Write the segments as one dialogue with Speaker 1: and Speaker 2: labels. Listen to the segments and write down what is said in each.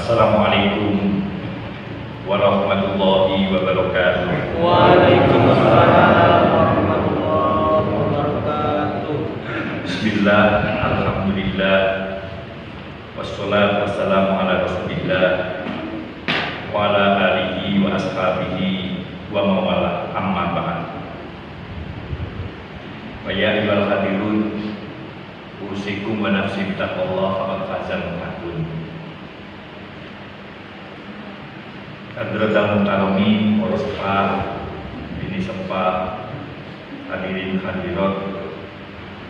Speaker 1: Assalamualaikum warahmatullahi wabarakatuh.
Speaker 2: Waalaikumsalam warahmatullahi wabarakatuh.
Speaker 1: Bismillah, alhamdulillah, wassalatu wassalamu ala rasulillah wa ala alihi wa ashabihi wa mawala, amma ba'd. Wa ya ayyuhal hadirun, usikum wa nafsi bittaqwallah faqad fazal muttaqun. Hadratul Mutaromi, Orospa, Bini Sempa, hadirin hadirat,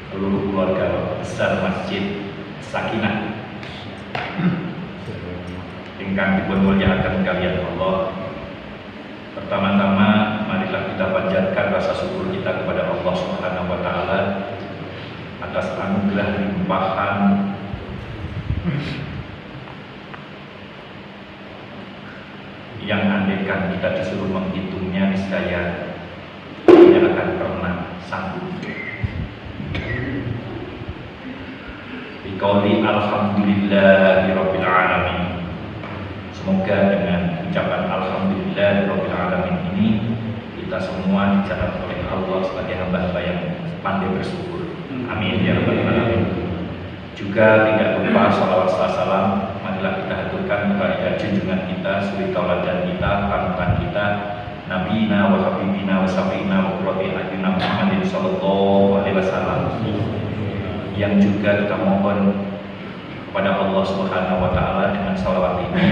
Speaker 1: seluruh keluarga besar Masjid Sakinah ingkang dipun mulyakaken kaliyan Allah. Pertama-tama marilah kita panjatkan rasa syukur kita kepada Allah Subhanahu wa taala atas anugerah limpahan yang andaikan kita disuruh menghitungnya niscaya tidak akan pernah sanggup. Biqauli alhamdulillahirabbil alamin. Semoga dengan ucapan alhamdulillahirabbil alamin ini kita semua dicatat oleh Allah sebagai hamba-hamba yang pandai bersyukur. Amin ya rabbal alamin. Juga tidak lupa salawat salam marilah kita haturkan kepada junjungan kita, suri tauladan kita, panutan kita, nabiyina wa habibina wa syafi'ina wa qurrati a'yunina Muhammadin sallallahu alaihi wasallam, yang juga kita mohon kepada Allah Subhanahu wa taala dengan salawat ini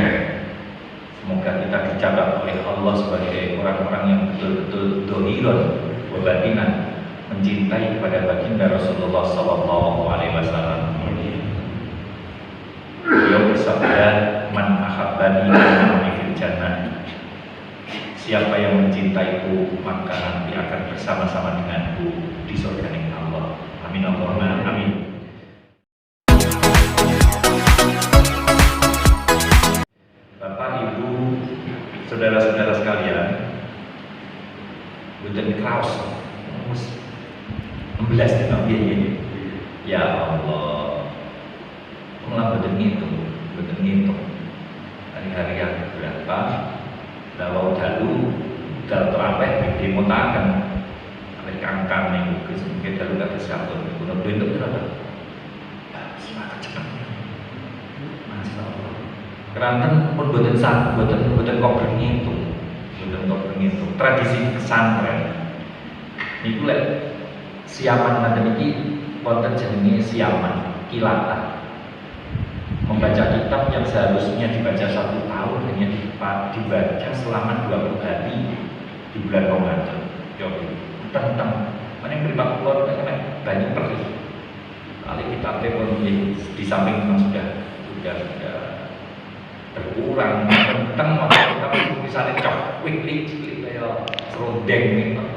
Speaker 1: semoga kita dicatat oleh Allah sebagai orang-orang yang betul-betul dohiron wa batinan mencintai kepada baginda Rasulullah sallallahu alaihi wasallam. Beliau bersabda, man ahabbani ma'ani fil jannah. Siapa yang mencintaiku maka nanti akan bersama-sama denganku di surga Allah. Amin Allahumma amin. Bapak Ibu, saudara-saudara sekalian, boten kraos 16 tahun ini. Ya Allah, malah boten ngitung hari-hari yang berapa. Lawau dalu dal terawih dimutakan oleh kangkang yang mungkin dalu gak bisa atur kuno bentuk berapa semakin cepat. Masya Allah, keranten pun boten sah, boten kok berhitung, tradisi pesantren niku lek siaman ngaten iki wonten jenenge siaman kilatan. Membaca kitab yang seharusnya dibaca 1 tahun hanya dibaca selama 20 hari di bulan Ramadan. Tentang mana yang terima keluar banyak perih. Kali kitabnya pun di samping memang sudah berkurang. Tentang tapi misalnya cok weekly kayak serundeng gitu.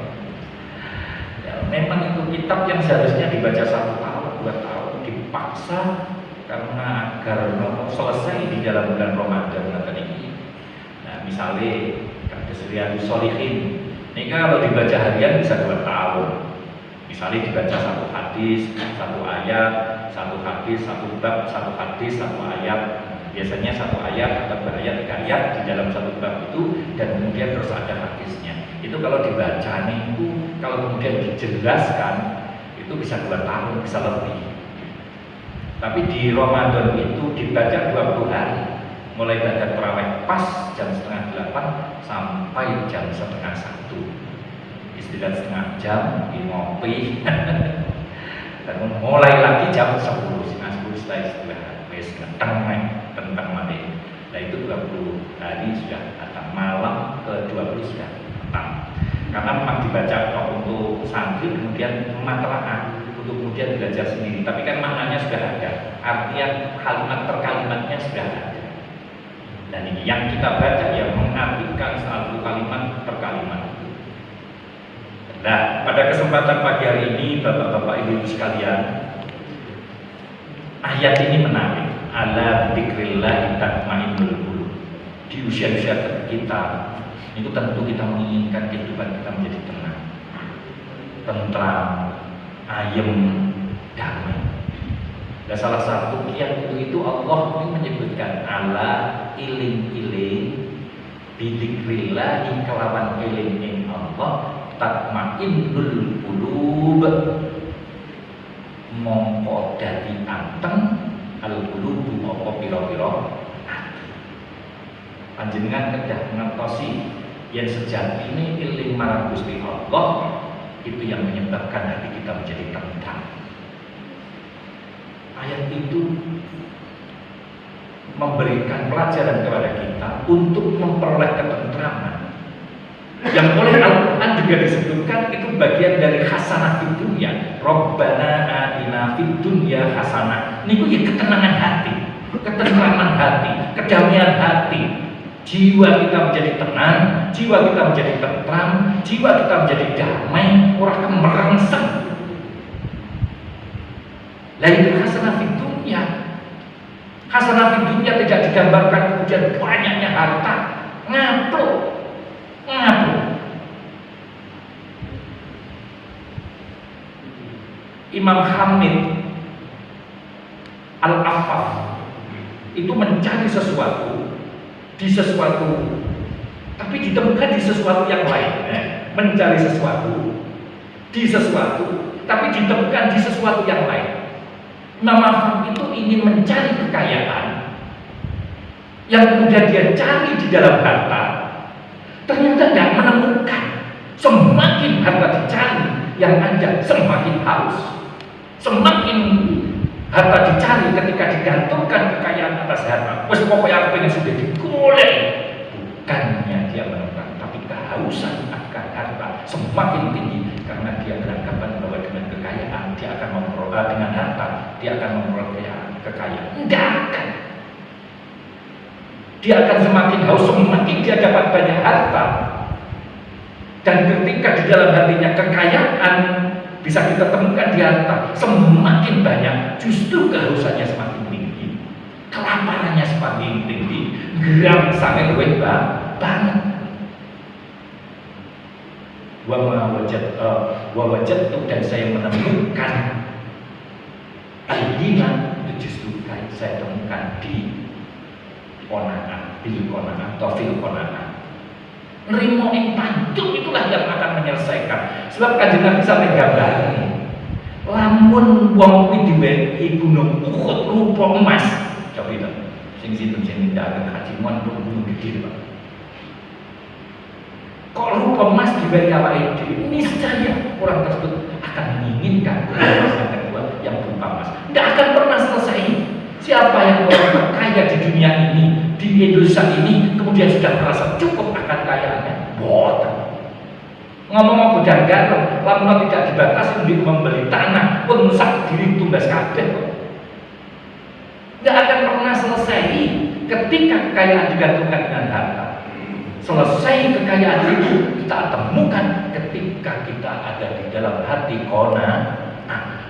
Speaker 1: Ya, memang itu kitab yang seharusnya dibaca 1 tahun 2 tahun dipaksa karena agar selesai di dalam bulan Ramadan ini. Nah, misalnya kados Riyadhus Shalihin, ini kalau dibaca harian bisa 2 tahun. Misalnya dibaca 1 hadis, 1 ayat, 1 hadis, 1 bab, 1 hadis, 1 ayat. Biasanya 1 ayat atau berayat 3 ayat di dalam 1 bab itu, dan kemudian terus ada hadisnya. Itu kalau dibaca itu, kalau kemudian dijelaskan itu bisa 2 tahun, bisa lebih. Tapi di Ramadan itu dibaca 20 hari, mulai baca tarawih pas jam 7:30 sampai jam 12:30. Istirahat setengah jam, ngopi, dan mulai lagi jam 10 setelah istirahat. Wes tentang mati. Nah itu 20 hari sudah datang, malam ke-20 sudah datang. Karena memang dibaca untuk santri, kemudian matlaah untuk kemudian belajar sendiri, tapi kan maknanya sudah ada, artian kalimat per kalimatnya sudah ada. Dan ini yang kita baca yang mengartikan satu kalimat per kalimat. Nah, pada kesempatan pagi hari ini, bapak-bapak ibu sekalian, ayat ini menarik. Ala dzikrillah tatmainnul qulub. Di usia-usia kita itu tentu kita menginginkan kehidupan kita menjadi tenang, tentram, ayem, damai. Dan salah satu kiat itu Allah ini menyebutkan ala iling-iling bidzikrillah kelawan eling Allah tatmainnul qulub mongko dadi anteng al qulubu apa pira-pira ati. Panjenengan kedah ngertosi yang sejati ini iling marang Gusti Allah itu yang menyebabkan hati kita menjadi tentram. Ayat itu memberikan pelajaran kepada kita untuk memperoleh ketentraman. Yang oleh Al-Quran juga disebutkan itu bagian dari hasanah fid dunya. Rabbana atina fid dunya hasanah. Niku ya ketenangan hati, ketentraman hati, kedamaian hati. Jiwa kita menjadi tenang, jiwa kita menjadi tentram, jiwa kita menjadi damai, ora kemerangsang. Lah itu hasanah fid dunya. Hasanah fid dunya tidak digambarkan kemudian banyaknya harta, ngaplok. Imam Hamid Al-Affaf itu mencari sesuatu di sesuatu, tapi ditemukan di sesuatu yang lain. Mencari sesuatu di sesuatu, tapi ditemukan di sesuatu yang lain. Imam Affaf itu ingin mencari kekayaan yang kemudian dia cari di dalam harta, ternyata tidak menemukan. Semakin harta dicari, yang ada semakin haus. Semakin harta dicari, ketika digantungkan kekayaan atas harta, wes pokoknya apa yang sudah digolek, bukannya dia menemukan, tapi kehausan akan harta semakin tinggi karena dia beranggapan bahwa dengan kekayaan dia akan memperoleh, dengan harta dia akan memperoleh kekayaan. Tidak akan. Dia akan semakin haus semakin dia dapat banyak harta. Dan ketika di dalam hatinya kekayaan bisa kita temukan di harta semakin banyak, justru kehausannya semakin tinggi, kelaparannya semakin tinggi, geram sangat luwih banget. Wa wajadtu dan saya menemukan al-ghina itu justru saya temukan di qanaah, bil qanaah atau fil qanaah. Nerimo ing pantung itulah yang akan menyelesaikan. Sebab Kanjeng Nabi sampai gambari, lamun wong kuwi diwenehi gunung Uhud rupa emas. Coba itu, sing sinten sing nindakaken haji mon gunung gede, Pak. Kok rupa emas diwenehi awake dhewe? Niscaya orang tersebut akan menginginkan emas yang kedua yang berupa emas. Tidak akan pernah selesai. Siapa yang orang kaya di dunia ini, di Indonesia ini, kemudian sudah merasa cukup akan kayaannya? Boten. Ngomong budang garam, lamun tidak dibatasi untuk membeli tanah, pun sak diri tumbas kabeh. Tidak akan pernah selesai ketika kekayaan digantungkan dengan harta. Selesai kekayaan itu kita temukan ketika kita ada di dalam hati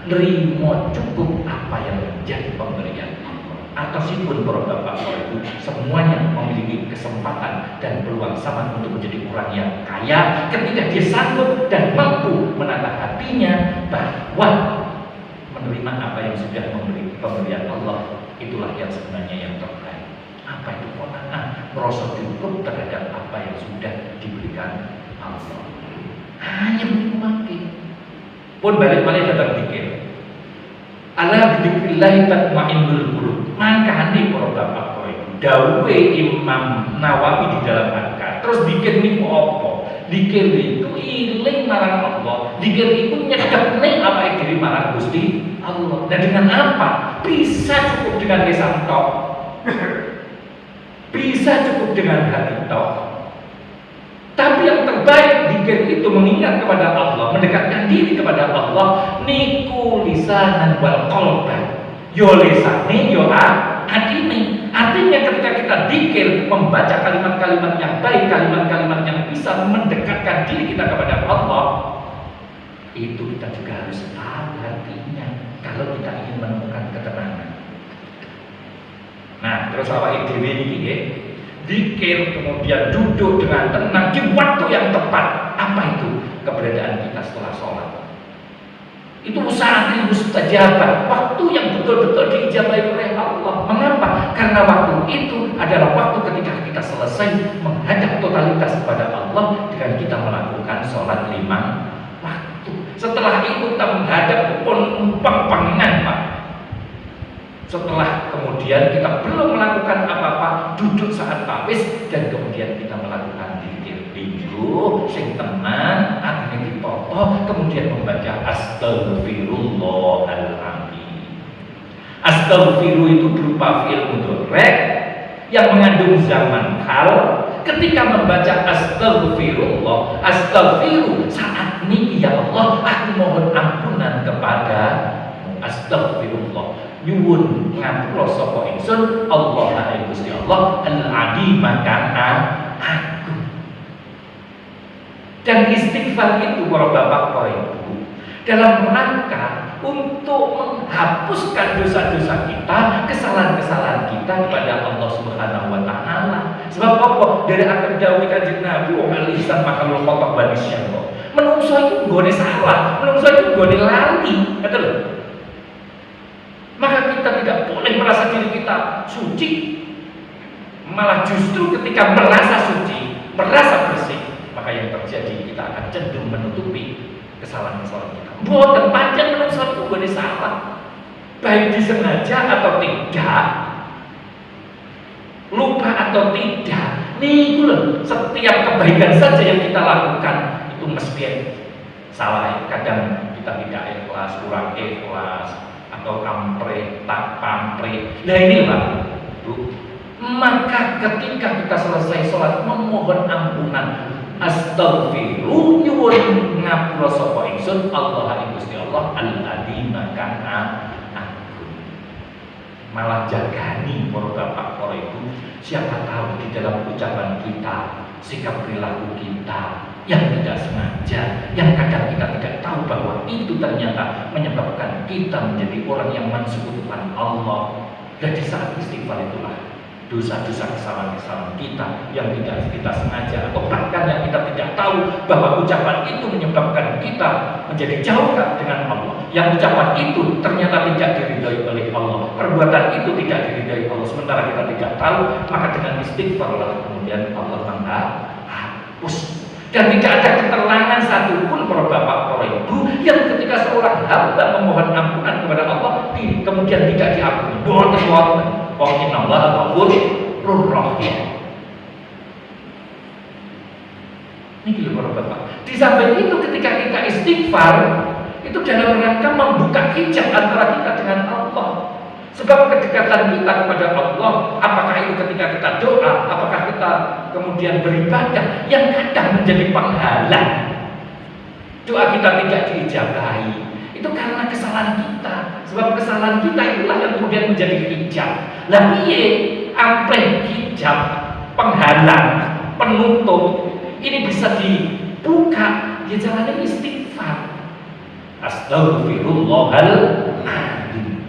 Speaker 1: nerimo cukup apa yang menjadi pemberian Allah. Ataupun para bapak itu semuanya memiliki kesempatan dan peluang sama untuk menjadi orang yang kaya ketika dia sanggup dan mampu menatah hatinya bahwa menerima apa yang sudah memberi pemberian Allah itulah yang sebenarnya yang terbaik. Apa itu qanaah? Merasa cukup terhadap apa yang sudah diberikan Allah. Hanya menikmati. Pun balik-balik datang pikir. Ala bidzikrillah tatmainnul qulub. Mangkane para bapak kowe dawuhe Imam Nawawi di dalam Al-Qur'an. Terus dikir niku apa? Dikir itu iling marang Allah. Dikir itu nyedekne awake dhewe marang Gusti Allah. Dan dengan apa? Bisa cukup dengan lisan tok. Bisa cukup dengan hati tok. Tapi yang terbaik dikir itu mengingat kepada Allah, mendekatkan diri kepada Allah, niku lisanan wal qalban. Yo lisane yo atine. Artinya ketika kita dikir membaca kalimat-kalimat yang baik, kalimat-kalimat yang bisa mendekatkan diri kita kepada Allah, itu kita juga harus tahu artinya kalau kita ingin menemukan ketenangan. Nah, terus awake dhewe iki nggih dikir kemudian duduk dengan tenang di waktu yang tepat. Apa itu? Keberadaan kita setelah sholat. Itu usaha as-sa'i mustajabah, waktu yang betul-betul diijabahi oleh Allah. Mengapa? Karena waktu itu adalah waktu ketika kita selesai menghadap totalitas kepada Allah dengan kita melakukan sholat 5 waktu. Setelah itu kita menghadap pang-pangan, Pak. Setelah kemudian kita belum melakukan apa-apa, duduk saat tawis, dan kemudian kita melakukan zikir linggo sing tenang, atine dipoto, kemudian membaca Astaghfirullahaladzim. Astaghfiru itu berupa fi'il mudhari' yang mengandung zaman hal. Ketika membaca astaghfirullah, astaghfiru saat ini ya Allah, aku mohon ampunan kepada astaghfirullah, nyuwun ngapura sapa ingsun Allah ing Gusti Allah al-adim kana aku. Dan istighfar itu para bapak para ibu dalam rangka untuk menghapuskan dosa-dosa kita, kesalahan-kesalahan kita kepada Allah Subhanahu wa taala. Sebab apa? Dari akan dawuh Kanjeng Nabi wa al-lisan makalul khotok banisya. Menungso itu nggone salah, menungso itu nggone lali, betul? Maka kita tidak boleh merasa diri kita suci. Malah justru ketika merasa suci, merasa bersih, maka yang terjadi kita akan cenderung menutupi kesalahan-kesalahan kita. Boten pancen menungso itu nggone salah. Baik disengaja atau tidak, lupa atau tidak, niku lho, setiap kebaikan saja yang kita lakukan itu mesti salah. Kadang kita tidak ikhlas, kurang ikhlas, atau kampre, tak pampre. Nah ini Pak, Bu. Maka ketika kita selesai sholat memohon ampunan, astaghfiru nyuwun ngapura sapa ingsun Allah ing Gusti Allah al-adim kana aku. Malah jagani para bapak para ibu, siapa tahu di dalam ucapan kita, sikap perilaku kita yang tidak sengaja, yang kadang kita tidak tahu bahwa itu ternyata menyebabkan kita menjadi orang yang mensekutukan Allah. Dan di saat istighfar itulah dosa-dosa kesalahan-kesalahan kita yang tidak kita sengaja, atau bahkan yang kita tidak tahu bahwa ucapan itu menyebabkan kita menjadi jauh dengan Allah, yang ucapan itu ternyata tidak diridhai oleh Allah, perbuatan itu tidak diridhai Allah, sementara kita tidak tahu. Maka dengan istighfarlah kemudian Allah menghapus. Dan tidak ada keterangan satupun para bapak para ibu yang ketika seorang hamba memohon ampunan kepada Allah kemudian tidak diampuni. Boten wonten. Wa innallaha ghafurur rahim. Ini para bapak. Di samping itu ketika kita istighfar itu dalam rangka membuka hijab antara kita dengan Allah. Sebab kedekatan kita kepada Allah, apakah itu ketika kita doa, apakah kita kemudian beribadah, yang kadang menjadi penghalang doa kita tidak diijabahi, itu karena kesalahan kita. Sebab kesalahan kita itulah yang kemudian menjadi hijab. Lah piye ampleh hijab, penghalang, penutup ini bisa dibuka? Ya jalannya istighfar. Astaghfirullahaladzim.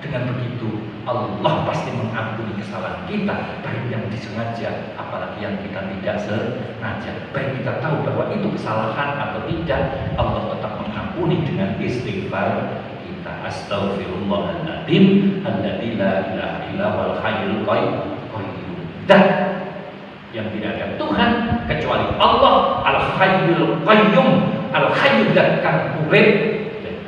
Speaker 1: Dengan begitu Allah pasti mengampuni kesalahan kita, baik yang disengaja apalagi yang kita tidak sengaja. Baik kita tahu bahwa itu kesalahan atau tidak, Allah tetap mengampuni dengan istighfar kita. Astaghfirullahaladzim alladzi la ilaha illa huwal hayyul qayyum. Dan yang tidak ada Tuhan kecuali Allah al-hayyul qayyum. Al-hayy dan kan urip.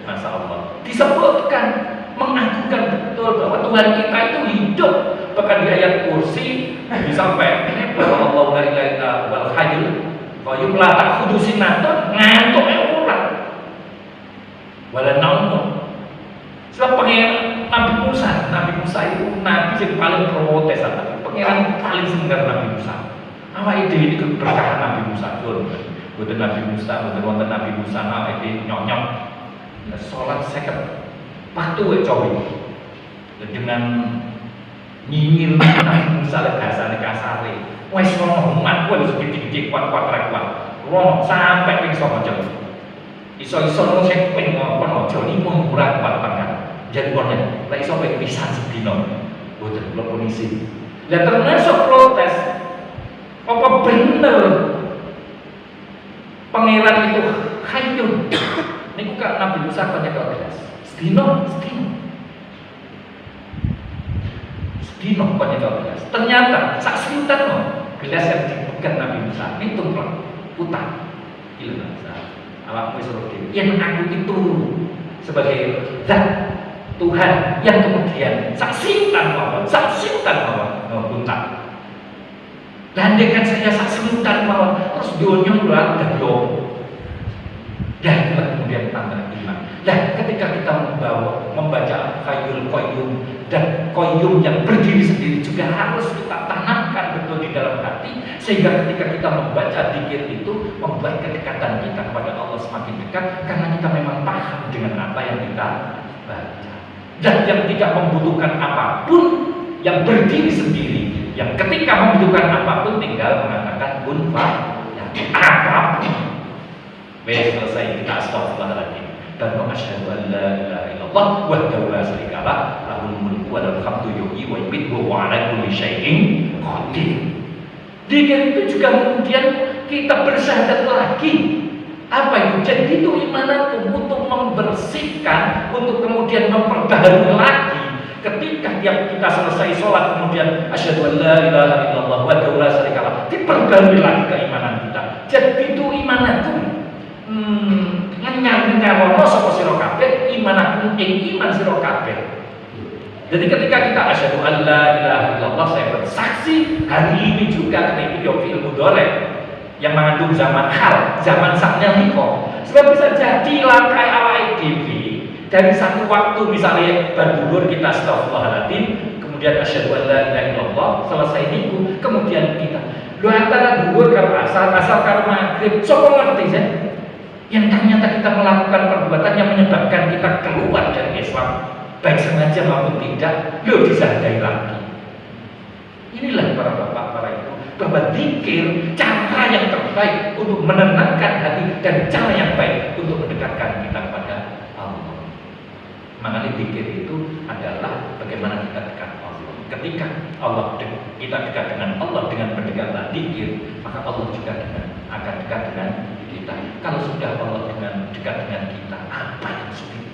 Speaker 1: Masya Allah disebutkan mengagungkan betul bahwa Tuhan kita itu hidup. Bahkan di ayat kursi disampaikan bahwa Allah la ilaha illa huwal hayyul qayyum la ta'khudhuhu sinatun, ngantuk ora wala naum. Sebab pengen Nabi Musa itu nabi yang paling protes, pengiran paling senggar Nabi Musa. Awake dhewe ini keberkahan Nabi Musa dul. Boten Nabi Musa, boten wonten Nabi Musa awake dhewe nyok-nyok salat 50 waktu coba dengan nyinyir Nabi Musa le bahasane kasare. Wis rono umat kuwi wis gede-gede kuat-kuat ra kuat. Rono sampai ping 9 jam. Iso-iso nang sing ping ngono aja limo ora kuat banget. Jan kono lek iso ping pisan sedina. Boten kula pun isi. Lah termasuk protes. Apa bener pangeran itu Hayyun. Niku kak Nabi Musa nyekel gelas. Sedino. Sedino nyekel gelas. Ternyata sak selintan no gelas yang dipegang Nabi Musa itu putar. Gila Musa. Awakmu wis ora dhewe. Yang aku itu sebagai zat Tuhan yang kemudian saksikan mawon putar. Landekan saya saksikan mawon terus dunia luar dan dan kemudian tanda iman. Dan ketika kita membaca Hayyul Qayyum dan Qayyum yang berdiri sendiri juga harus kita tanamkan betul di dalam hati, sehingga ketika kita membaca zikir itu membuat kedekatan kita kepada Allah semakin dekat karena kita memang paham dengan apa yang kita baca. Dan yang tidak membutuhkan apapun, yang berdiri sendiri, yang ketika membutuhkan apapun tinggal mengatakan kun fa apapun. Wes selesai kita astagfirullahaladzim dan asyhadu an la ilaha illallah wahdahu la syarikalah lahul mulku wa lahul hamdu yuhyi wa yumiitu wa ala kulli syai'in qadir. Zikir itu juga kemudian kita bersyahadat lagi. Apa itu? Jadi itu iman itu untuk membersihkan, untuk kemudian memperbaharui lagi. Ketika kita selesai sholat kemudian asyhadu an la ilaha illallah wahdahu la syarikalah, diperbarui lagi keimanan kita. Jadi itu iman itu ngenyarono sapa sira kabeh iman aku ing iman sira kabeh. Jadi ketika kita asyhadu an la ilaha illallah, saya bersaksi hari ini juga ketika video film mudhari yang mengandung zaman hal, zaman saknya niko. Sebab bisa jadi langkai awake dhewe dari satu waktu misalnya berduhur kita astagfirullahaladzim, kemudian asyhadu an la ilaha illallah, selesai niku, kemudian kita lu antara duhur karo asar karo maghrib, sapa ngerti sih? Yang ternyata kita melakukan perbuatan yang menyebabkan kita keluar dari Islam, baik sengaja maupun tidak, lu disadari lagi. Inilah para bapak, para ibu, bahwa zikir cara yang terbaik untuk menenangkan hati dan cara yang baik untuk mendekatkan kita kepada Allah. Makanya zikir itu adalah bagaimana kita dekat Allah. Ketika kita dekat dengan Allah dengan pendekatan zikir, maka Allah juga akan dekat dengan kita. Kalau sudah Allah dekat dengan kita, apa yang sulit?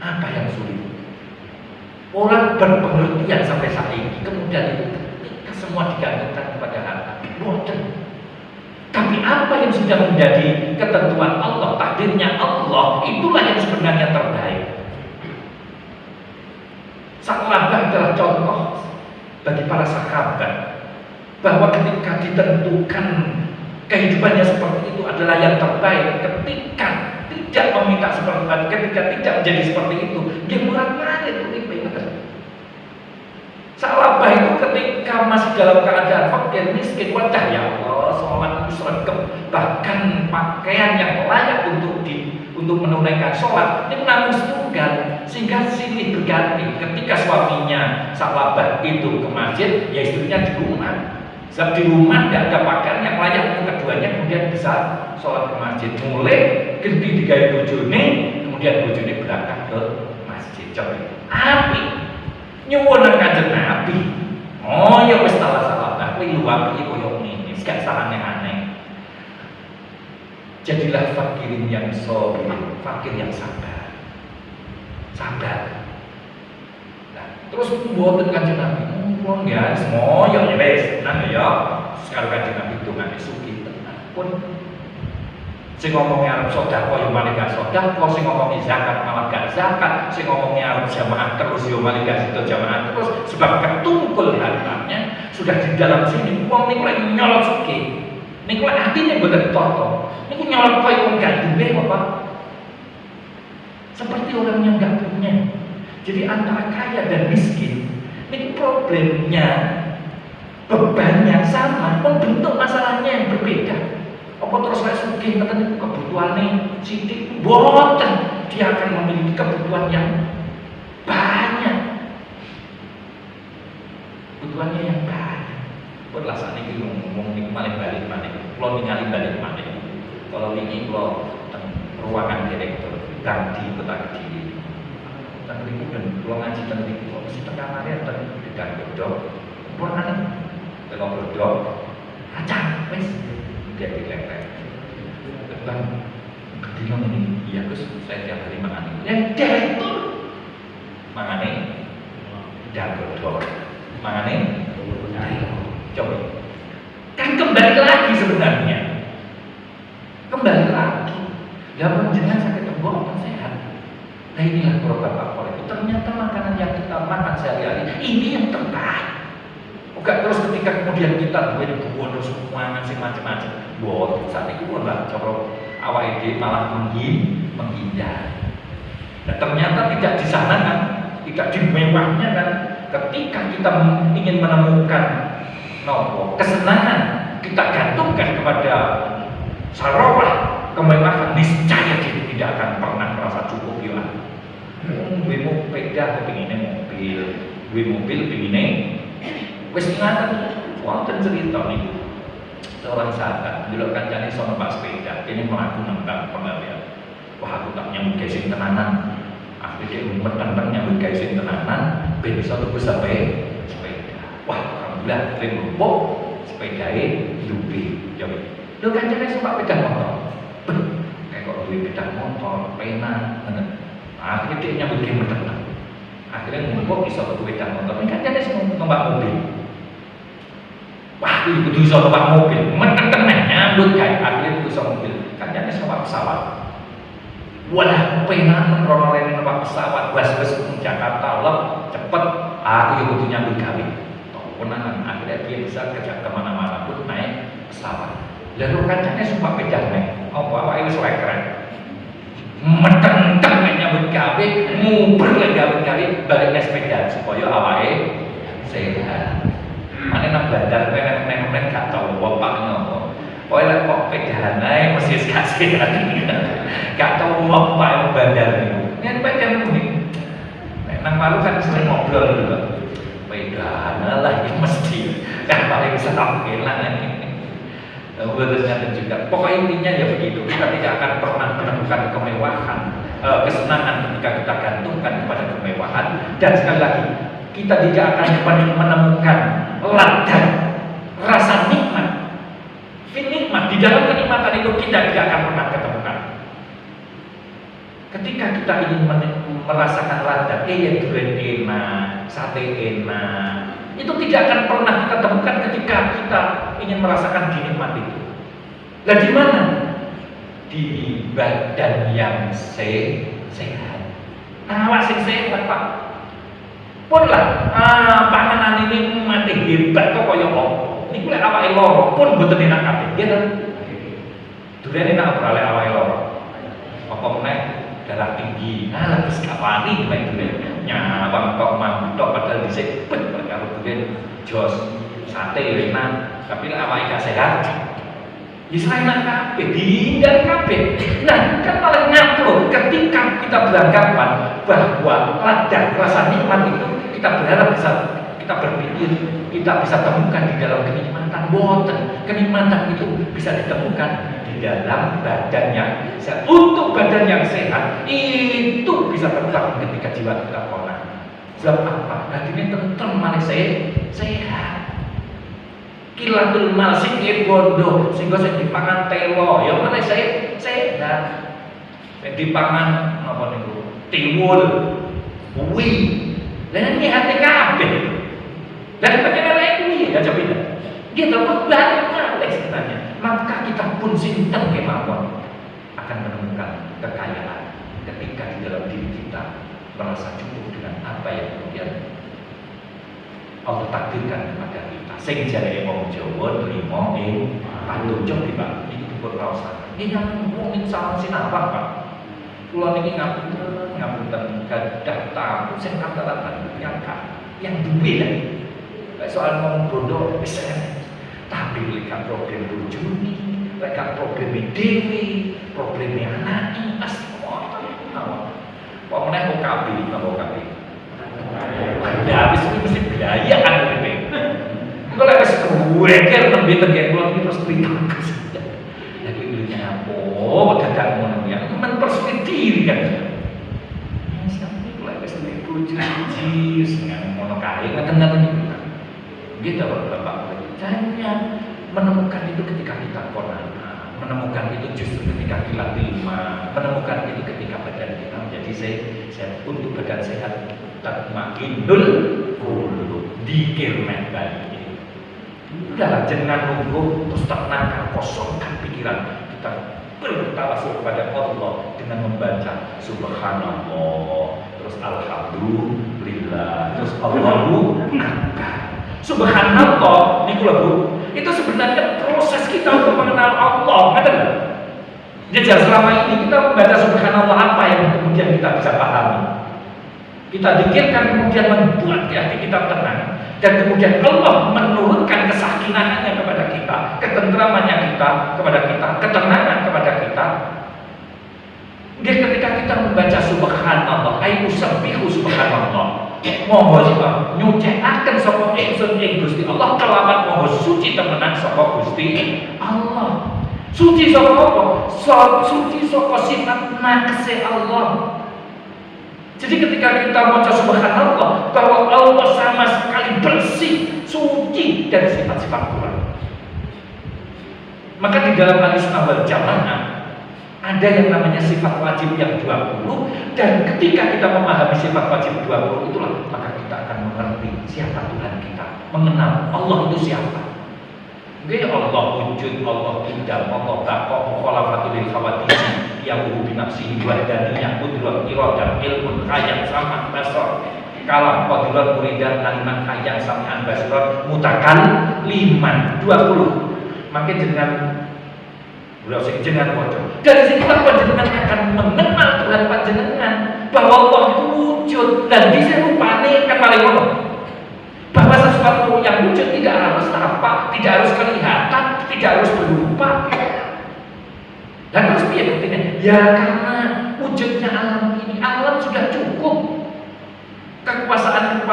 Speaker 1: Apa yang sulit? Orang berpengertian sampai saat ini, kemudian itu ketika semua digantungkan kepada harta, boten. Tapi apa yang sudah menjadi ketentuan Allah, takdirnya Allah, itulah yang sebenarnya terbaik. Sa'labah adalah contoh bagi para sahabat bahwa ketika ditentukan kehidupannya seperti itu adalah yang terbaik. Ketika tidak meminta seperti itu, ketika tidak menjadi seperti itu, dia murah-murah itu Sa'labah itu ketika masih dalam keadaan fakir miskin, wadah ya Allah, sholat itu seragam, bahkan pakaian yang layak untuk menunaikan sholat ini menanggung setunggal, sehingga silih berganti. Ketika suaminya Sa'labah itu ke masjid, ya istrinya di rumah. Sebab di rumah tidak ada pakaian yang layak untuk keduanya, kemudian bisa sholat ke masjid. Mulai ganti digawe bojone, kemudian bojone berangkat ke masjid. Coba api nyuwun nang Kanjeng Nabi. Oh ya wis salah kuwi luwak iki koyo ngene, gak salahne aneh. Jadilah fakirin yang sabir, fakir yang sabar. Sabar. Nah, terus mboten Kanjeng Nabi, wong ya semoyo ya wis, nang ya. Sekarang Kanjeng Nabi dongane sugih tenan pun. Sing ngomongnya arep sedekah yo malah gak sedekah, sing ngomongnya zakat malah gak zakat, sing ngomongnya arep jamaah terus yo malah gak sido jamaah terus, sebab ketungkul hartanya sudah di dalam sini. Wong niku lek nyolot sugih, niku lek atine mboten toto, niku nyolot koyo wong gak duwe Bapak. Seperti orang yang gak punya. Jadi antara kaya dan miskin, niku problemnya, bebannya sama, bentuk masalahnya yang berbeda. Apa terus saya sugih ngeten kebutuhane sithik, boten, dia akan memiliki kebutuhan yang banyak. Kebutuhannya yang banyak. Belah sakniki ngomong niku malih balik malih. Kula ningali balik malih. Kalau wingi kula teng ruangan direktur Ganti Kota Kediri. Teng niku ben kula ngaji teng niku mesti teng kamare teng dekat godhog. Ruangan teng godhog. Acang wis dia dilempar. Bang, kedino ini, iya Gus, saya tiap hari makan ini. Ya, direktur makan ini, dagodor, makan ini, coba. Kan kembali lagi sebenarnya, kembali lagi. Ya jangan sakit tenggorokan sehat. Nah inilah program Pak itu. Ternyata makanan yang kita makan sehari-hari ini yang terbaik. Bukan terus ketika kemudian kita buat semua ngasih macam-macam. Buat saat itu pun lah coba awal ide malah menghindar. Nah ternyata tidak di sana kan, tidak di mewahnya kan. Ketika kita ingin menemukan kesenangan, kita gantungkan kepada sarowah kemewahan, niscaya kita tidak akan pernah merasa cukup ya. Gue mau sepeda, pengennya mobil, gue mobil pengennya wes ingatan, wonten cerita nih seorang sahabat, dulu kancane sono pak sepeda, ini melaku nentang pengalian. Wah aku tak nyambut gaisin tenanan, akhirnya mentang-mentang nyambut gaisin tenanan, ben bisa tuku sampai sepeda. Wah alhamdulillah, kering lumpuk, sepedanya dubi, jauh. Dulu kancane suka sepeda motor, kayak kok duit sepeda motor, pena, akhirnya dia nyambut gawe mentang-mentang. Akhirnya ngumpul bisa tuku sepeda motor, ini kancane semua numpak mobil. Wah, itu bisa numpak mobil, menteng-menteng nyambut gawe, akhirnya bisa mobil, kancane numpak pesawat. Walah, pena merono rene numpak pesawat, bas-bas ke Jakarta, lep, cepet, aku yang butuh nyambut gawe. Konangan, akhirnya dia bisa kerja kemana-mana pun naik pesawat. Lalu kancane sumpah beda nih, awalnya sesuai keren. Menteng-menteng nyambut gawe, nguber lagi gawe balik sepeda supaya awalnya sehat. Mana nak badan, neng gak tahu bapaknya apa. Pokoknya kok pedahan naik mesti sekasih gak tahu apa yang badan itu. Ini pedahan ini. Nang malu kan sering ngobrol dulu. Pedahan lah yang mesti kan paling senang lah ini. Ternyata juga. Pokoknya intinya ya begitu. Kita tidak akan pernah menemukan kemewahan, kesenangan ketika kita gantungkan kepada kemewahan. Dan sekali lagi, kita tidak akan menemukan ladang rasa nikmat. Nikmat di dalam kenikmatan itu kita tidak akan pernah ketemukan. Ketika kita ingin merasakan ladang, yang durian enak, sate enak, itu tidak akan pernah kita temukan ketika kita ingin merasakan dinikmat itu. Lah di mana? Di badan yang sehat. Awak sing sehat Pak. Pun lah, panganan ini mati hebat kok kaya apa. Niku lek awake lara pun mboten enak kabeh, nggih to. Durian enak ora lek awake lara. Apa meneh darah tinggi. Lah wis gak wani lek durian. Nyawang kok mantuk padahal dhisik ben karo durian jos sate enak, tapi lek awake gak sehat. Wis enak kabeh, dihindar kabeh. Nah, kan malah nyaplok ketika kita beranggapan bahwa ladang rasa nikmat itu kita berharap bisa kita berpikir kita bisa temukan di dalam kenikmatan. Boten, kenikmatan itu bisa ditemukan di dalam badan yang sehat. Untuk badan yang sehat itu bisa terbang ketika jiwa kita konang. Sebab apa? Hatinya tentrem manis sehat. Kilatul mal sing bondo sehingga sing dipangan telo ya manis sehat. Sing dipangan napa niku? Tiwul, buwi. Lah ini hati kabeh. Dan bagaimana ini ya coba kita pun balik sebenarnya. Maka kita pun sinten kemawon akan menemukan kekayaan ketika di dalam diri kita merasa cukup dengan apa yang kemudian Allah takdirkan kepada kita. Sing jare wong Jawa trimo ing pantunjuk di Pak iki dipun raosaken. Iki yang wong salah sinawang Pak. Kula niki ngapunten gadah tamu sing rata-rata yang duwe lah. Soal ngomong bodoh bisa, tapi lek problem bojone, lek problem dhewe, problem anake, semua. Wong meneh kok kabeh, napa kabeh. Ya wis mesti biaya kan urip. Engko lek wis kuweker nembe tenggen kula iki terus ribut. Lah kuwi dunya apa? Dadak ngono ya. Men persulit diri kan. Ya sampe lek wis duwe bojo siji, sing ngono kae ngaten-ngaten iki. Gitu Bapak. Caranya menemukan itu ketika kita konana, menemukan itu justru ketika kita lima, menemukan itu ketika badan kita menjadi sehat. Untuk badan sehat tatma'innul qulub, dikir balik. Udahlah, jangan nunggu terus tenangkan, kosongkan pikiran. Kita bertawasul kepada Allah dengan membaca subhanallah, terus alhamdulillah, terus Allahu akbar. Subhanallah, ini Bu, itu sebenarnya proses kita untuk mengenal Allah, betul? Jadi selama ini kita membaca subhanallah, apa yang kemudian kita bisa pahami? Kita pikirkan kemudian membuat hati kita tenang, dan kemudian Allah menurunkan kesakinahannya kepada kita, ketentramannya kita kepada kita, ketenangan kepada kita. Dia ketika kita membaca subhanallah, ai usabbihu subhanallah, moho nyucikaken sapa ingsun ing Gusti Allah kelawan moho suci temenan sapa Gusti Allah. Suci saka apa? Suci saka sifat nakse Allah. Jadi ketika kita baca subhanallah, bahwa Allah sama sekali bersih, suci dari sifat-sifat kurang. Maka di dalam Ahlussunnah wal Jamaah ada yang namanya sifat wajib yang 20, dan ketika kita memahami sifat wajib 20 itulah, maka kita akan mengerti siapa Tuhan kita, mengenal Allah itu siapa. Dia Allah wujud, Allah tidak, Allah baqa, mukhalafatu lil khawadisi, yang binafsihi wahdaniyah, qudrat, iradah, ilmun, hayat, sama, basar, kalam, qadrat, muridan, aliman, hayat, sami'an, basar, mutakal, liman, 20. Maka dengan jenengan wajib. Dari situ panjenengan akan mengenal Tuhan panjenengan, bahwa Allah itu wujud, dan bisa rupane kan paling ngono. Bahwa sesuatu yang wujud tidak harus tampak, tidak harus kelihatan, tidak harus berupa. Dan terus piye buktinya? Ya karena wujudnya alam ini, alam sudah cukup. Kekuasaan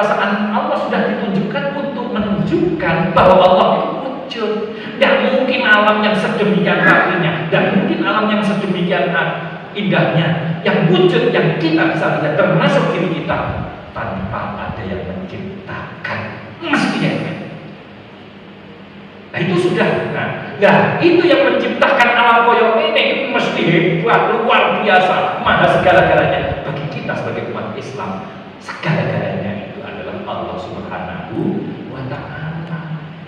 Speaker 1: Allah sudah ditunjukkan untuk menunjukkan bahwa Allah itu wujud. Tidak mungkin alam yang sedemikian rapinya, tidak mungkin alam yang sedemikian indahnya, yang wujud yang kita bisa lihat termasuk diri kita, tanpa ada yang menciptakan, mestinya. Nah itu sudah, nah itu yang menciptakan alam koyo ini mesti hebat, luar biasa, maha segala-galanya. Bagi kita sebagai umat Islam, segala-galanya itu adalah Allah Subhanahu wa Ta'ala.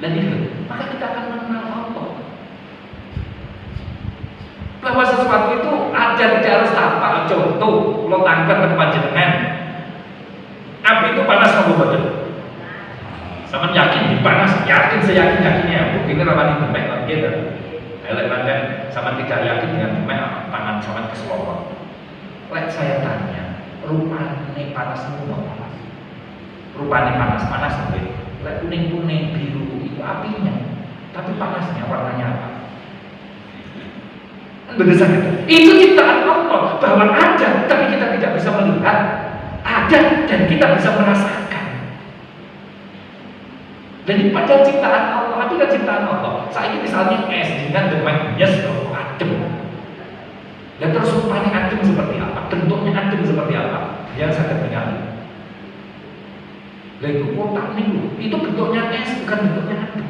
Speaker 1: Dan itu, maka kita akan mengenal Allah. Bahwa sesuatu itu ada, tidak harus tampak. Contoh, lo tangkap ke panjenengan, api itu panas apa betul? Sama yakin dipanas, yakin seyakin-yakinnya. Buktinya ramai demek lagi kan. Elemen sama tidak yakin dengan demek, tangan sama keselopon. Lek saya tanya, rupanya panas semua panas. Rupanya panas sampai. Lek kuning-kuning biru itu apinya, tapi panasnya warnanya apa? Berdasarkan itu ciptaan Allah, bahwa ada, tapi kita tidak bisa melihat. Ada dan kita bisa merasakan. Jadi pada ciptaan Allah, itu kan ciptaan Allah. Saya ini misalnya es dengan demaknya adem. Dan terus rupanya adem seperti apa? Bentuknya adem seperti apa? Yang saya dengar. Lego kotak nih, itu bentuknya es, bukan bentuknya adem.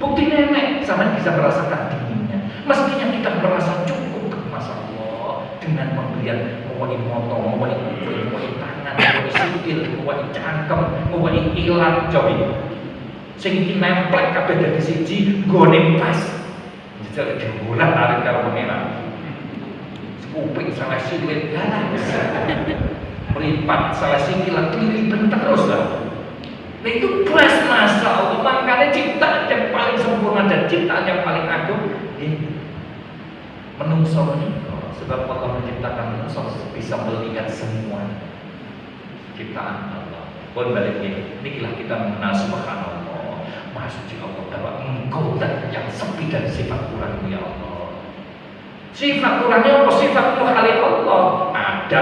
Speaker 1: Bukti nenek, sama bisa merasakan dinginnya. Mestinya kita merasa cukup ke Masya Allah dengan pemberian mewai motor, mewai kuku, mewai tangan, mewai sikil, mewai cangkem, mewai ilat, cobi. Sing nempel kabeh dadi siji, nggone pas. Jajal gemulan tarik karo menera. Kuping salah silit galas. Meripat salah sikilan kelilipan terus lah. Nah itu pas Masya Allah. Makanya ciptaan yang paling sempurna dan ciptaan yang paling agung ini menungso ini. Sebab Allah menciptakan menungso bisa melihat semua ciptaan Allah. Pun balik ini, inilah kita mengenal subhanallah, maha suci Allah, bahwa engkau yang sepi dari sifat kurangmu ya Allah. Sifat kurangnya apa? Sifat mukhali Allah. Ada,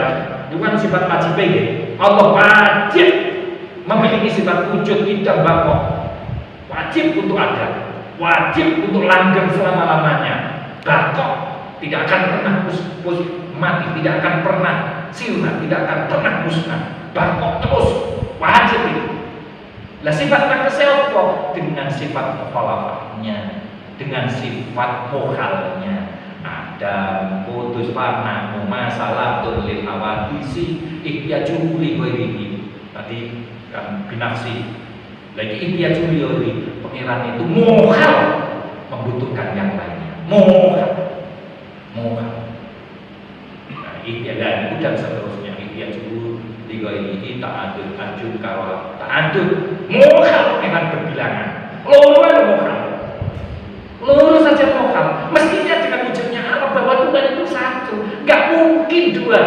Speaker 1: bukan sifat wajib ini. Allah wajib memiliki sifat wujud tidak bakok. Wajib untuk ada, wajib untuk langgeng selama-lamanya. Bakok tidak akan pernah mati, tidak akan pernah sirna, tidak akan pernah musnah. Bakok terus, wajib itu. Lah sifat nakse apa? Dengan sifat mukhalafahnya, dengan sifat mokhalnya. Ada putus panah, masalah lil awadisi, ikhtiaju li ghairihi. Tadi kan binafsi. Lagi ikhtiaju li ghairi, pangeran itu mokhal membutuhkan yang lainnya. Mokhal. Nah, ikhtiaju dan seterusnya ikhtiaju li ghairihi ta'adud ajud kawa ta'adud. Mokhal memang berbilangan. Loro saja mokhal. Mestinya dengan wujudnya Allah bahwa Tuhan itu satu, nggak mungkin dua.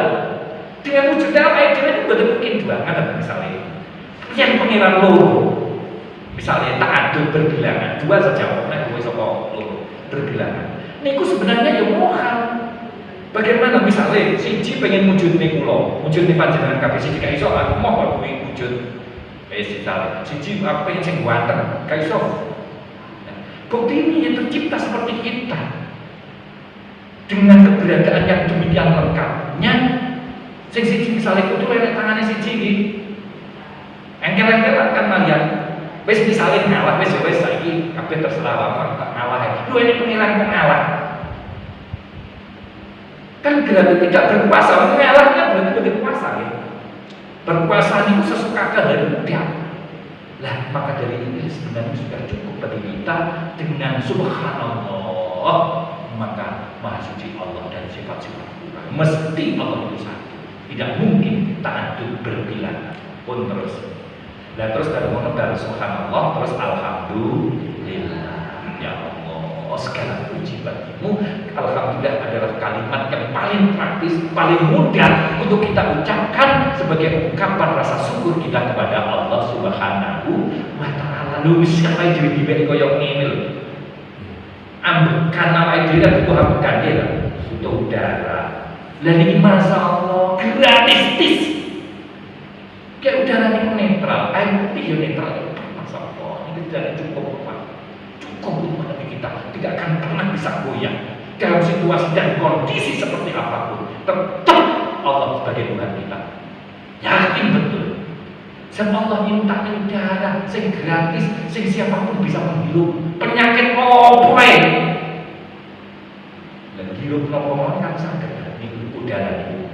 Speaker 1: Dengan wujudnya apa yang itu tidak mungkin dua. Nggak misalnya, yang pengiran loro, misalnya ta'adud berbilangan, dua saja. Pokoknya dua soko loro berbilangan. Niku sebenarnya ya mokhal. Bagaimana misalnya siji pengen wujud nih kulo, wujud nih panjenengan kabeh siji gak iso, aku mau kuwi wujud. Misalnya siji aku pengen sing ganteng, gak iso. Bukti ini yang tercipta seperti kita dengan keberadaan yang demikian lengkapnya. Sing siji misalnya kudu lelek tangannya siji iki. Engkel-engkel kan malian. Wis misalnya ngalah wis saiki kabeh terserah apa ngalah. Lu ini pengiran kok ngalah. Kan berarti tidak berkuasa, mengalahnya berarti berkuasa ya. Berkuasa itu sesuka dari mudah. Lah maka dari ini sebenarnya sudah cukup bagi kita dengan subhanallah, maka maha suci Allah dan sifat-sifat Tuhan. Mesti Allah itu satu, tidak mungkin ta'adud berbilang pun terus. Nah terus dari mana dari subhanallah terus alhamdulillah ya Allah, segala puji bagimu. Alhamdulillah adalah kalimat yang paling praktis, paling mudah untuk kita ucapkan sebagai ungkapan rasa syukur kita kepada Allah Subhanahu wa Ta'ala. Lu siapa yang diberi koyok ngene lho. Ambekan awake dhewe butuh ambekan ya, butuh udara. Lah niki masyaallah gratis. Kayak udara ini netral, air putih ya netral. Masyaallah, ini tidak cukup Pak. Cukup untuk menghadapi kita, tidak akan pernah bisa goyah. Dalam situasi dan kondisi seperti apapun, tetap Allah sebagai Tuhan kita. Yakin betul. Sebab Allah minta udara sing gratis, sing siapapun bisa menghirup. Penyakit opo dan hirup nopo kan sakit. Ini udara ini.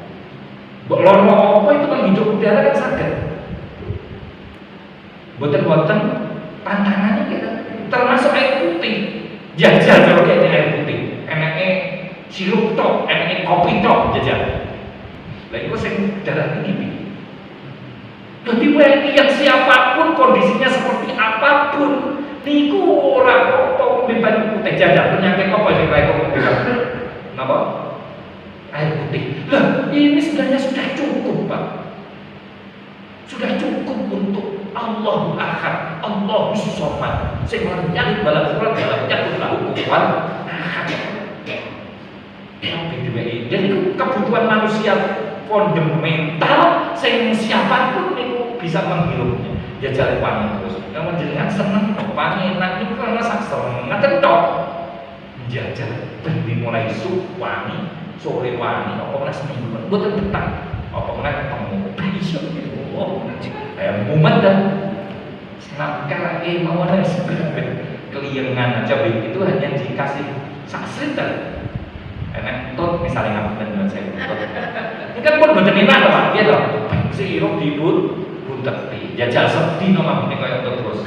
Speaker 1: Mbok loro apa itu menghidup udara kan sakit. Boten-boten tantangannya kita termasuk air putih. Jajal kalau kayak air putih. Enaknya sirup tok, enaknya kopi tok jajal. Lah itu sing darah ini. Jadi yang siapapun kondisinya seperti apapun, niku ora apa mbebani putih jajal penyakit apa sing kaya kok. Napa? Air putih. Lah, ini sebenarnya sudah cukup, Pak. Sudah cukup untuk Allahu Ahad, Allahu Somad. Sing nyalip balas surat dalam nyatut lahu kuwan ahad. Jadi kebutuhan manusia fundamental sing siapapun itu bisa menghirupnya. Ya jare wangi terus. Kalau jenengan seneng wangi enak niku karena sak seneng ngaten tok. Jajal ben dimulai wangi, sore wangi, apa meneh seminggu mboten betah. Apa meneh ketemu iso. Oh, mumet dan senapkah mau ada keliengan aja itu hanya dikasih saksit dan enak tot misalnya ngapain dengan saya tot ini kan pun bener enak loh Pak, iya loh sirup dibut buntet jajal sedih nomah ini kayak terus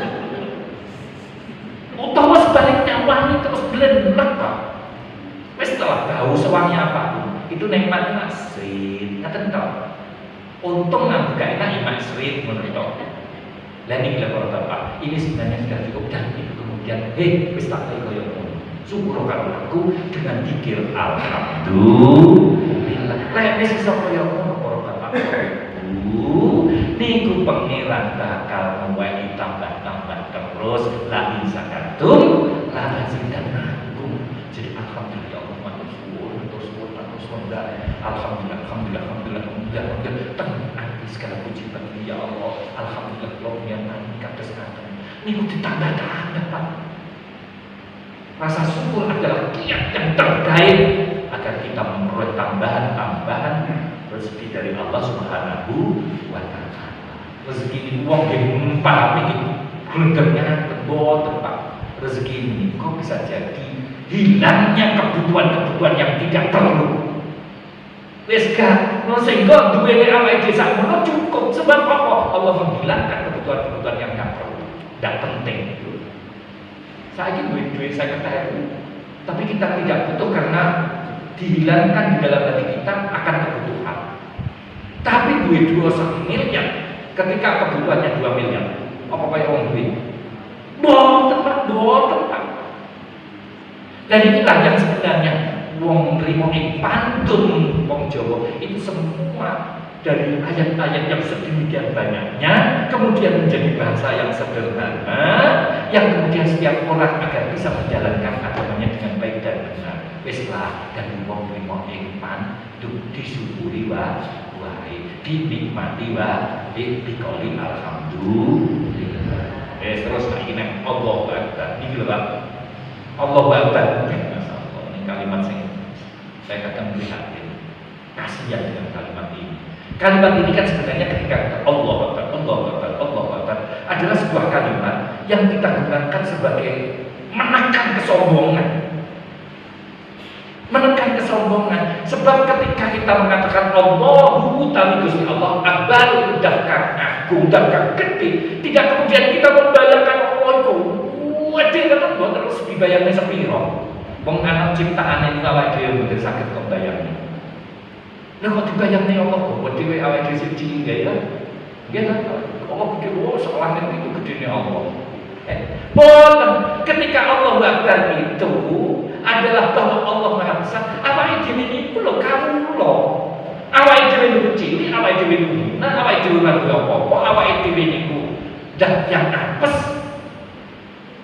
Speaker 1: utawa sebaliknya wangi terus belenak Pak wes setelah bau sewangi apapun itu nikmatnya asri ngaten tok untung nggak enak imak sweet menurut tok lah ini gila para bapak ini sebenarnya sudah cukup dan itu kemudian wis tak kaya koyo syukur karo aku dengan zikir alhamdulillah lek wis iso koyo ngono para bapak niku pangeran bakal mewahi tambah-tambah terus la insakatum la azidannakum jadi alhamdulillah matur suwun alhamdulillah tenang segala puji bagi ya Allah alhamdulillah Allah yang menangkan kesehatan niku ditambah-tambah Pak rasa syukur adalah kiat yang terbaik agar kita memperoleh tambahan rezeki dari Allah Subhanahu wa Ta'ala. Rezeki ini wong yang paham iki glendernya boten Pak rezeki ini kok bisa jadi hilangnya kebutuhan-kebutuhan yang tidak perlu. Wis gak, sehingga duwene awake dhewe sakmono cukup. Sebab apa? Allah menghilangkan kebutuhan-kebutuhan yang tidak perlu, tidak penting. Saya ini duit 50.000, tapi kita tidak butuh karena dihilangkan di dalam hati kita akan kebutuhan. Tapi duit 1 miliar, ketika kebutuhannya 2 miliar, apa kayak orang duit? Boten. Dan inilah yang sebenarnya wong nrimo ing pantun wong Jawa itu semua dari ayat-ayat yang sedemikian banyaknya kemudian menjadi bahasa yang sederhana yang kemudian setiap orang agar bisa menjalankan agamanya dengan baik dan benar. Wis lah dan wong nrimo ing pantun disyukuri wae, dinikmati wae, dikoli alhamdulillah. Terus saiki nek Allahu Akbar iki lho Pak. Allahu Akbar. Ini kalimat saya kadang prihatin, kasihan dengan kalimat ini. Kalimat ini kan sebenarnya ketika Allahu Akbar adalah sebuah kalimat yang kita gunakan sebagai menekan kesombongan. Sebab ketika kita mengatakan Allahu tapi Gusti Allah Akbar itu daftar agung, daftar gede. Tidak kemudian kita membayangkan Allah itu waduh kan terus dibayangnya sepiro. Wong anak ciptaane niku awake dhewe mboten saged kok bayangne. Lha kok dibayangne Allah kok dhewe awake dhewe siji ya. Nggih ta? Allah gede seolah itu gedene Allah. Boten, ketika Allah Akbar itu adalah bahwa Allah Maha Besar. Awake dhewe niku lho kawula. Awake dhewe niku cilik, awake dhewe niku hina, awake dhewe ora apa-apa, awake dhewe niku dah yang apes.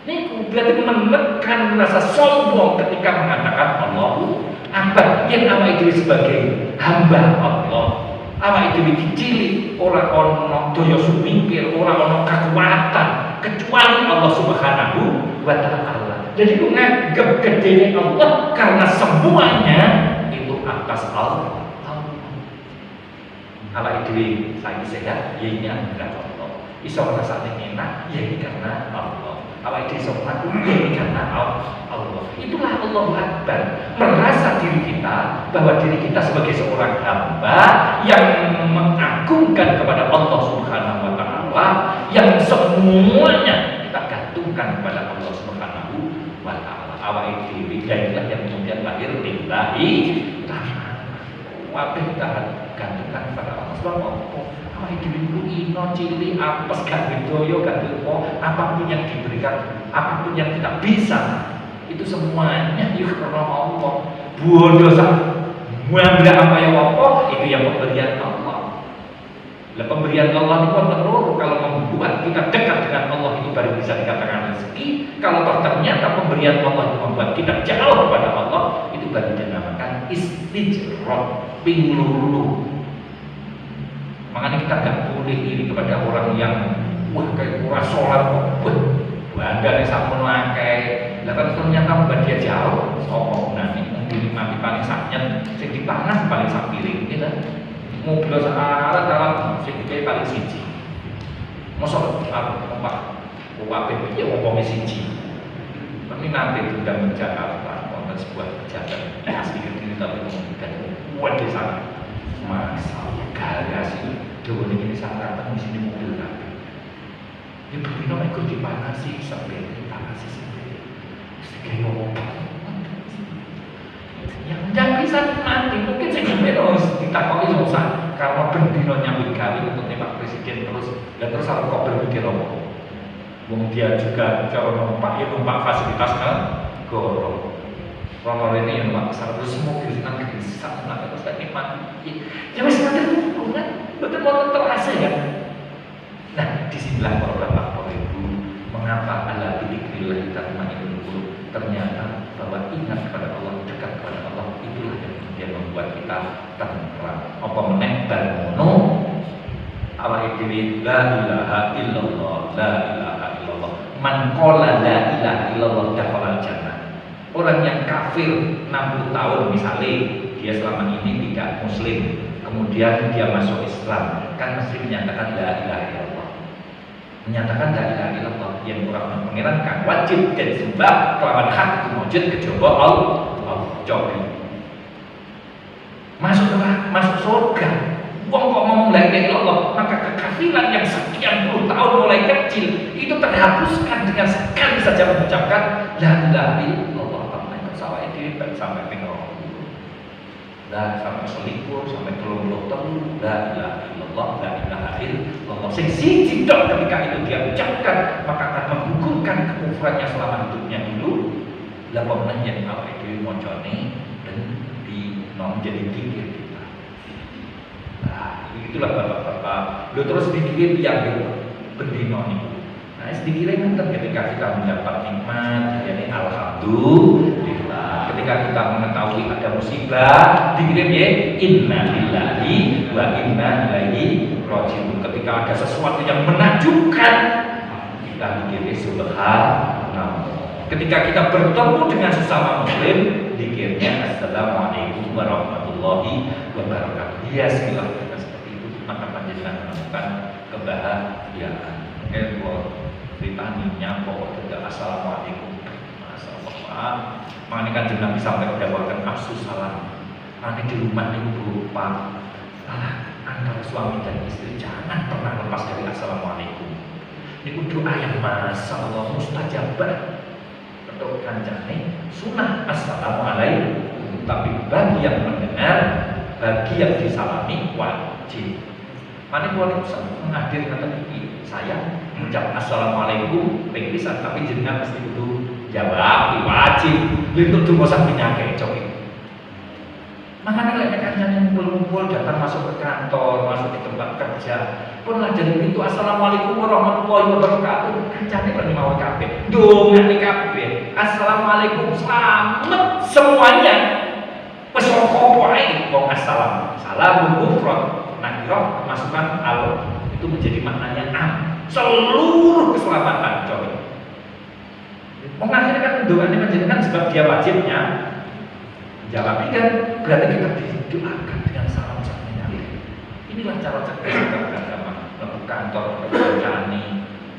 Speaker 1: Ini berarti menekan rasa sombong ketika mengatakan Allahu Akbar. Yang awake dhewe sebagai hamba Allah, awake dhewe dicilik, ora ana daya sumingkir, ora ana kekuatan kecuali Allah Subhanahu wa taala. Jadi ku nganggep gedene Allah karena semuanya itu atas Allah. Awake dhewe saiki sehat, ya ini adalah Allah. Iso rasane enak, ya ini karena Allah. Awake dhewe sopan, ya ini karena Allah. Itulah Allahu Akbar. Merasa diri kita bahwa diri kita sebagai seorang hamba yang mengagungkan kepada Allah Subhanahu wa taala, yang semuanya kita gantungkan kepada Allah Subhanahu wa taala. Awake dhewe inilah yang kemudian lahir lillahi ta'ala. Kabeh kita gantungkan kepada Allah Subhanahu wa taala. Awake dhewe niku ino cilik apes gak bedoyo gak apa apapun yang diberikan, apapun yang kita bisa itu semuanya yuk karena Allah. Bodoh sak muamla apa yang apa itu yang pemberian Allah. Lah pemberian Allah itu terlalu kalau membuat kita dekat dengan Allah itu baru bisa dikatakan rezeki. Kalau ternyata pemberian Allah itu membuat kita jauh kepada Allah itu baru dinamakan istijrah, pinglulu. Makanya kita nggak boleh iri kepada orang yang wah kayak kurang sholat kok, bangga nih sampun akeh. Lah kan ternyata membuat dia jauh. Sopo nanti dinikmati paling saknya, sing dipangan paling sak piring, gitu. Mobil searah dalam sing dikai paling siji. Mosok apa piye wong siji. Tapi nanti sudah Jakarta, wonten sebuah pejabat asli Kediri tapi kemudian kuat di sana. Masalah garasi dewe ini sangat di sini mobil kabeh. Ya bendino ikut dipanasi sampai dipanasi sampai segala ngomong. Yang tidak bisa nanti mungkin saya harus ditakoki susah karena bendino nyambut gawe untuk Pak Presiden terus harus kok berpikir apa. Wong dia juga cara numpak fasilitas kan gorong. Kalau ini yang numpak besar terus mobil nang bisa nang terus nikmati. Ya wis ngoten kan betul-betul terasa ya. Nah, disinilah Bapak Ibu mengapa ala bidzikrillah tatma'innul qulub. Ternyata bahwa ingat kepada Allah, dekat kepada Allah itulah yang kemudian membuat kita tenang. Apa meneh barmono awake dhewe la ilaha illallah, la ilaha illallah. Man qala la ilaha illallah dakhala jannah. Orang yang kafir 60 tahun misalnya dia selama ini tidak muslim, kemudian dia masuk Islam, kan mesti menyatakan la ilaha illallah. menyatakan la ilaha illallah yang ora pangeran kang wajib dan sembah kelawan hak wujud kejaba Allah. Coba masuk surga. Wong kok ngomong la ilaha illallah, maka kekafiran yang sekian puluh tahun mulai kecil itu terhapuskan dengan sekali saja mengucapkan la ilaha illallah. Apa sawah itu sampai pinggang lah sampai selipur sampai telur la ilaha illallah la ilaha illallah sing siji tok ketika itu dia ucapkan maka akan menggugurkan kekufurannya selama hidupnya dulu. Lah pemenang yang awak itu mocone dan menjadi dikir kita. Nah, itulah bapak-bapak. Lu terus dikirim yang bendino nih. Nah, sedikit nanti ketika kita mendapat nikmat, yakni alhamdulillah. Ketika kita mengetahui ada musibah, dikirim ya inna lillahi wa inna ilaihi rajiun. Ketika ada sesuatu yang menakjubkan, kita dikirim subhanallah. Ketika kita bertemu dengan sesama muslim, dikirnya assalamualaikum warahmatullahi wabarakatuh. Ya bismillah seperti itu, maka panjenengan menemukan kebahagiaan. Oke, buat ceritanya nyampo tidak assalamualaikum. Masyaallah. Makanya kan Nabi sampai mendapatkan absus salam. Nanti di rumah ibu pak, antara suami dan istri jangan pernah lepas dari assalamualaikum. Ini doa yang masya Allah mustajabah. Untuk kancane sunnah assalamualaikum, tapi bagi yang mendengar, bagi yang disalami wajib. Mana boleh menghadir kata ini saya mengucap assalamualaikum pengpisan, tapi jenengan mesti kudu jawab wajib. Lintuk tuh bosan penyakit coki. Makanya lek kancane ngumpul-ngumpul datang masuk ke kantor, masuk di tempat kerja, pun lah jadi pintu assalamualaikum warahmatullahi wabarakatuh. Kancane kan mau kabeh. Dongane kabeh. Assalamualaikum selamat semuanya. Wes kok wae wong assalam. Salam kufron. Nakira masukkan al itu menjadi maknanya am. Seluruh keselamatan coba. Wong akhirnya kan doanya menjadikan sebab dia wajibnya jawab kan berarti kita didoakan dengan salam satunya. Inilah cara cerdas kita beragama. Ke kantor, ke kerjaan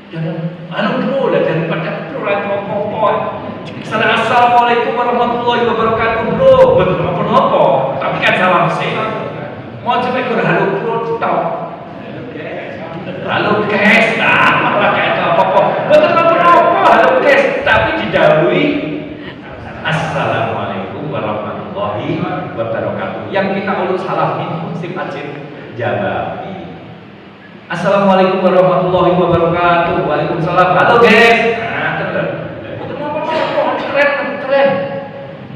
Speaker 1: jangan bro lah daripada bro lah apa-apa. Assalamualaikum warahmatullahi wabarakatuh bro. Betul apa-apa. Tapi kan salam sih. Mau coba ikut halo bro tau. Halo guys, malah kayak apa-apa. Betul apa-apa halo guys, tapi didahului assalamualaikum warahmatullahi wabarakatuh. Yang kita ulun salam ini mesti wajib jawab. Assalamualaikum warahmatullahi wabarakatuh. Waalaikumsalam. Halo guys. Nah, betul apa-apa keren.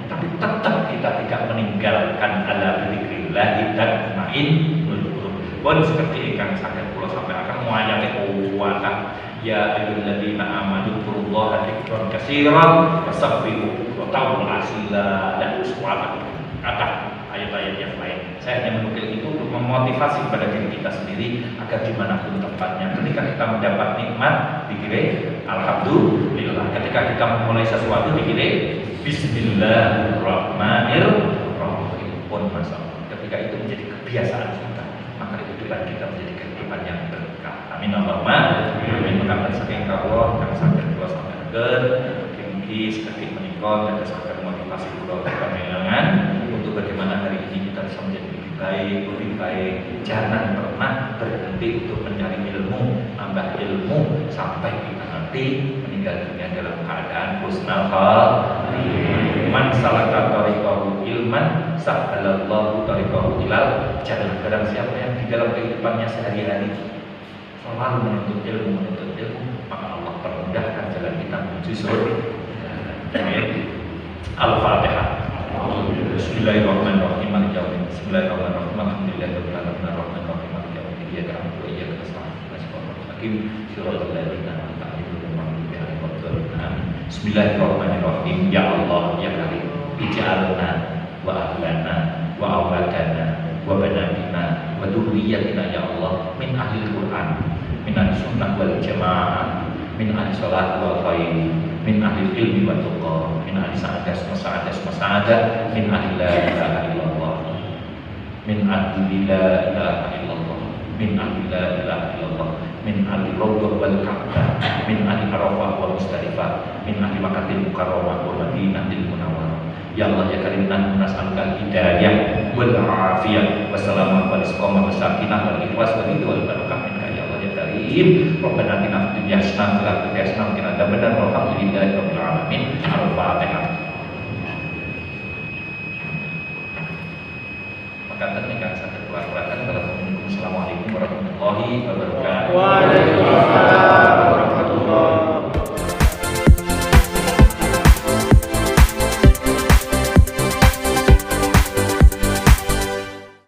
Speaker 1: Tapi tetap kita tidak meninggalkan ala dzikrillah dan main nulur. Pun seperti ikan sakit pulau sampai akan muayat kuwatan. Ya ayyuhalladzina amanu dzkurullaha dzikran katsiran wasabbihu wa tawul asila dan suara kata ayat-ayat yang lain. Saya hanya menukil itu untuk memotivasi kepada diri kita sendiri agar dimanapun tempatnya ketika kita mendapat nikmat dikira alhamdulillah, ketika kita memulai sesuatu dikira bismillahirrahmanirrahim pun masalah. Ketika itu menjadi kebiasaan kita, maka kehidupan kita menjadi kehidupan yang berkah. Amin Allahumma amin. Maka saking kawula kang saged kula sampaikan mugi sedikit menika dados saged motivasi kula panjenengan untuk bagaimana hari ini kita bisa menjadi lebih baik. Jangan pernah berhenti untuk mencari ilmu, nambah ilmu sampai kita nanti meninggal dunia dalam keadaan husnul khatimah. Man salaka tariqahu ilman sahhalallahu tariqahu ilal jannah. Barang siapa yang di dalam kehidupannya sehari-hari selalu menuntut ilmu, maka Allah permudahkan jalan kita menuju surga. Al-Fatihah. Bismillahirrahmanirrahim. Bismillahirrahmanirrahim. Alhamdulillahirabbil alamin arrahmanirrahim maliki yaumiddin. Iyyaka na'budu wa iyyaka nasta'in. Shiratal ladzina an'amta 'alaihim ghairil maghdubi 'alaihim waladdallin. Bismillahirrahmanirrahim. Ya Allah ya Karim, ij'alna wa ahlana wa awladana wa banatina wa dzurriyyatina ya Allah min ahli Qur'an, min ahli sunnah wal jamaah, min ahli salat wal khair, min ahli ilmi wa tuqa, min ahli sa'adah, min ahli la ilaha illallah, min ahli la ilaha illallah, min ahli la ilaha illallah, min ahli Rawdah wal Ka'bah, min ahli Arafah wal Musdalifah, min ahli Makkahil Mukarramah wa Madinatil Munawwarah. Ya Allah ya Karim, nas'aluka hidayah wal afiyah wassalamu wal istiqamah wasakinah wal ikhlas wal ridha wal barakah minka ya Allah ya Karim. Rabbana atina fid dunya hasanah wa fil akhirati hasanah wa qina adzabannar. Walhamdulillahi rabbil alamin. Al-Fatihah. Maka ingkang saged kula aturaken. Assalamualaikum warahmatullahi wabarakatuh.
Speaker 2: Waalaikumsalam.